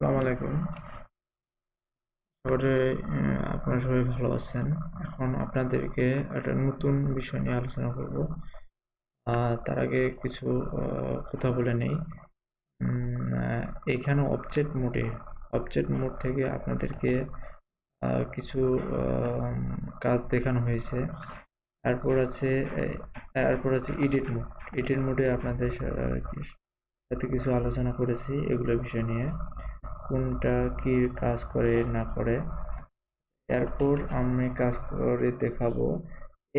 আসসালামু আলাইকুম। তারপরে আপনারা সবাই ভালো আছেন। এখন আপনাদেরকে একটা নতুন বিষয় নিয়ে আলোচনা করব। তার আগে কিছু কথা বলে নেই। এখানে অবজেক্ট মোড থেকে আপনাদেরকে কিছু কাজ দেখানো হয়েছে। এরপর আছে এডিট মোড। এডিট মোডে আপনাদের সাথে কিছু আলোচনা করেছি এগুলো বিষয় নিয়ে। কোনটা কি কাজ করে না করে। এরপর আমি কাজ করে দেখাবো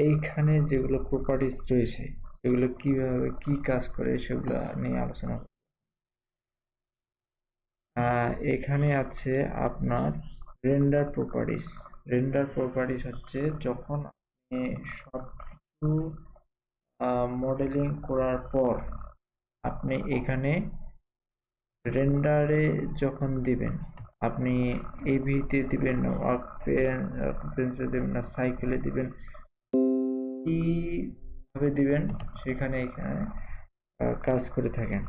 এইখানে যেগুলো প্রপার্টিজ রয়েছে এগুলো কিভাবে কি কাজ করে সেগুলো নিয়ে আলোচনা করব। এখানে আছে আপনার রেন্ডার প্রপার্টিজ হচ্ছে যখন আপনি সবকিছু মডেলিং করার পর আপনি এখানে রেন্ডারে যখন দিবেন, আপনি এভিতে দিবেন, ওয়ার্ক বেঞ্চে দিবেন না সাইকেলে দিবেন, কিভাবে দিবেন সেখানে এখানে কাজ করে থাকেন।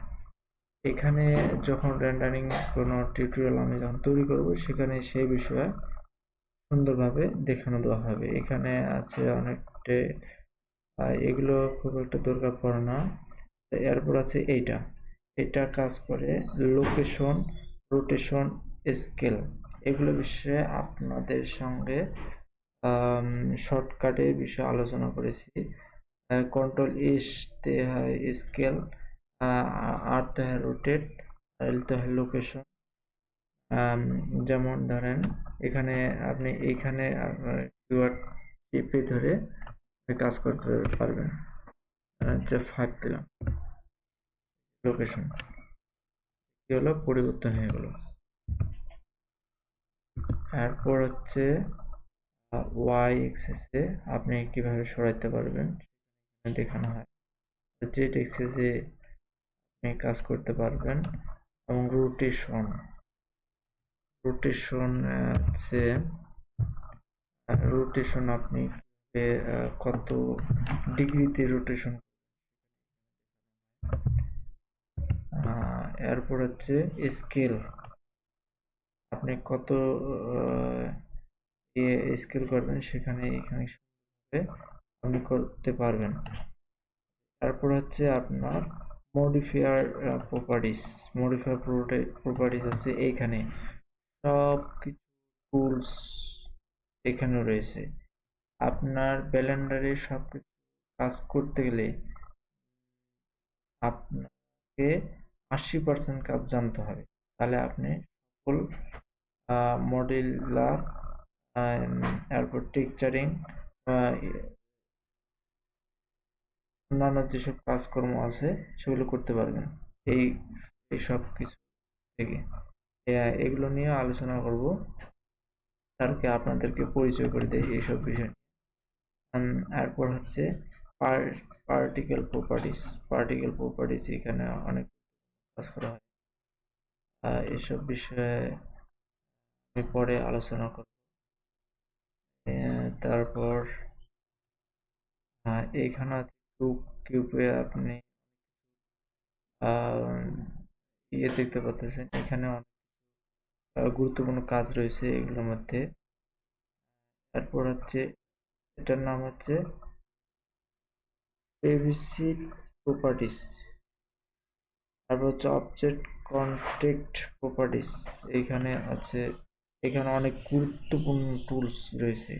এখানে যখন রেন্ডারিং কোনো টিউটোরিয়াল আমি যখন তৈরি করব সেখানে সেই বিষয়ে সুন্দরভাবে দেখানো দেওয়া হবে। এখানে আছে অনেকটা, এগুলো খুব একটা দরকার পড়ে না। এরপর আছে এটা কাজ করে লোকেশন, রোটেশন, স্কেল। এগুলো বিষয়ে আপনাদের সঙ্গে শর্টকাটে বিষয়ে আলোচনা করেছি। কন্ট্রোল এস তে হয় স্কেল, আর তে হয় রোটেট, এল তে হয় লোকেশন। যেমন ধরেন এখানে আপনি এইখানে কিওয়ার্ড টিপে ধরে কাজ করতে পারবেন। যে 5 দিলাম, লোকেশন কি হলো, পরিবর্তন হয়ে গেল। এরপর হচ্ছে ওয়াই এক্সিসে আপনি কিভাবে সরাইতে পারবেন দেখানো হয়। জেড এক্সিসে আপনি কাজ করতে পারবেন এবং রোটেশন হচ্ছে রোটেশন আপনি কত ডিগ্রিতে রোটেশন। এরপর হচ্ছে স্কেল, আপনি কত স্কেল করবেন সেখানে এখানে আপনি করতে পারবেন। তারপর হচ্ছে আপনার মডিফায়ার প্রপার্টিস হচ্ছে এইখানে সব কিছু টুলস এখানে রয়েছে। আপনার ব্লেন্ডারে সবকিছু কাজ করতে গেলে আপনাকে 80% কাজ জানতে হবে, তাহলে আপনি ফুল মডেলার, এরপর টেক্সচারিং, অন্যান্য যেসব কাজকর্ম আছে সেগুলো করতে পারবেন এই এই সব কিছু থেকে। এগুলো নিয়ে আলোচনা করব। তারকে আপনাদেরকে পরিচয় করে দেয় এইসব বিষয়। এরপর হচ্ছে পার্টিকেল প্রপার্টিস এখানে অনেক কাজ করা হয়। এসব বিষয়ে আমি পরে আলোচনা করব। তারপর এইখানে আছে কিউবে আপনি ইয়ে দেখতে পাচ্ছেন, এখানে অনেক গুরুত্বপূর্ণ কাজ রয়েছে এগুলোর মধ্যে। তারপর হচ্ছে এটার নাম হচ্ছে প্রিভিসিক্স প্রপার্টিস। তারপর হচ্ছে অবজেক্ট কন্টেক্ট প্রপার্টিস। এইখানে আছে, এখানে অনেক গুরুত্বপূর্ণ টুলস রয়েছে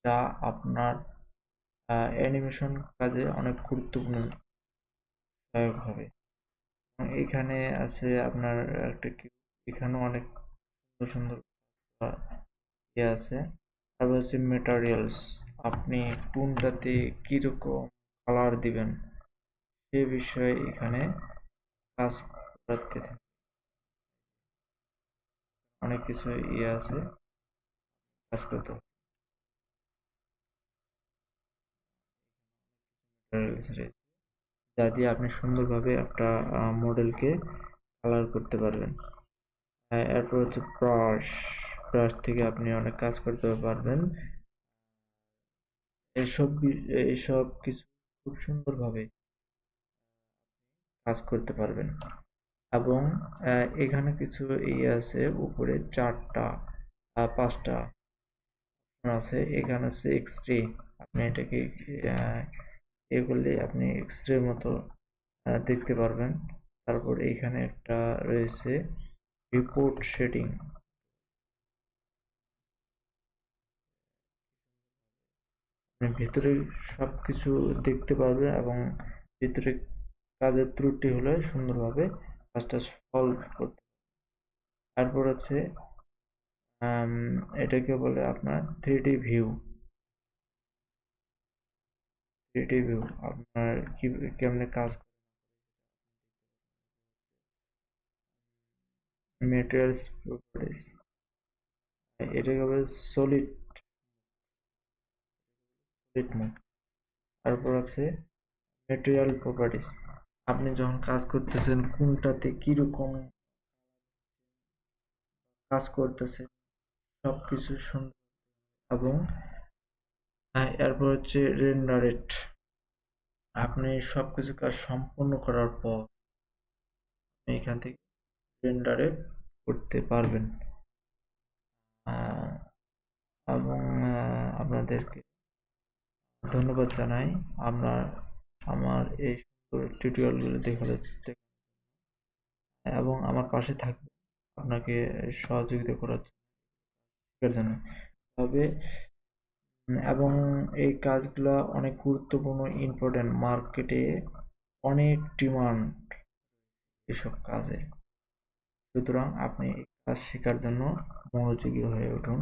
যা আপনার অ্যানিমেশন কাজে অনেক গুরুত্বপূর্ণ সহায়ক হবে। এখানে আছে আপনার একটা এখানেও অনেক সুন্দর সুন্দর ইয়ে আছে। তারপর হচ্ছে মেটারিয়ালস, আপনি কোনটাতে কিরকম কালার দিবেন সে বিষয়ে এখানে কাজ করতে অনেক কিছু ইয়ে আছে, কাজ করতে হবে। যা দিয়ে আপনি সুন্দরভাবে একটা মডেলকে কালার করতে পারবেন। এরপর হচ্ছে ব্রাশ থেকে আপনি অনেক কাজ করতে পারবেন। এইসব কিছু খুব সুন্দরভাবে কাজ করতে পারবেন। এবং এখানে কিছু আছে, উপরে 4টা 5টা আছে। এখানে হচ্ছে এক্স-রে, আপনি এটাকে এ করলে আপনি এক্স-রে মতো দেখতে পারবেন। তারপর এইখানে একটা রয়েছে রিপোর্ট সেটিং, আপনি ভিতরে সবকিছু দেখতে পারবেন এবং ভিতরে কাজের ত্রুটি হলে সুন্দরভাবে কাজটা সলভ করতে। তারপর হচ্ছে এটাকে বলে আপনার থ্রিডি ভিউ। থ্রিডি ভিউ আপনার কি কেমনে কাজ, মেটেরিয়ালস প্রপার্টিস, এটাকে বলে সলিড সলিড মোড। তারপর আছে মেটেরিয়াল প্রপার্টিস, আপনি যখন কাজ করতেছেন কোনটাতে কিরকম কাজ করতেছে সবকিছু সুন্দর। এবং এরপর হচ্ছে রেন্ডারেট, আপনি সবকিছু কাজ সম্পূর্ণ করার পর আপনি এখান থেকে রেন্ডারেট করতে পারবেন। আহ, এবং আপনাদেরকে ধন্যবাদ জানাই আপনার আমার এই সুন্দর টিউটোরিয়ালগুলো এবং আমার পাশে থাকবে আপনাকে সহযোগিতা করার জন্য। তবে এবং এই কাজগুলা অনেক গুরুত্বপূর্ণ, ইম্পর্টেন্ট, মার্কেটে অনেক ডিমান্ড এসব কাজে। সুতরাং আপনি এই কাজ শেখার জন্য মনোযোগী হয়ে উঠুন,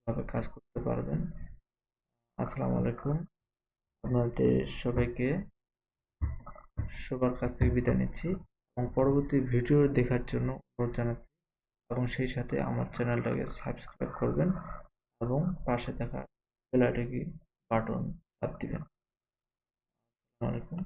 ভাবে কাজ করতে পারবেন। আসসালামু আলাইকুম, আপনাদের সবাইকে সবার কাছ থেকে বিদায় নিচ্ছি এবং পরবর্তী ভিডিও দেখার জন্য অনুরোধ জানাচ্ছি এবং সেই সাথে আমার চ্যানেলটাকে সাবস্ক্রাইব করবেন এবং পাশে থাকা বেল আইকন বাটন চাপ দিবেন। আসসালামু আলাইকুম।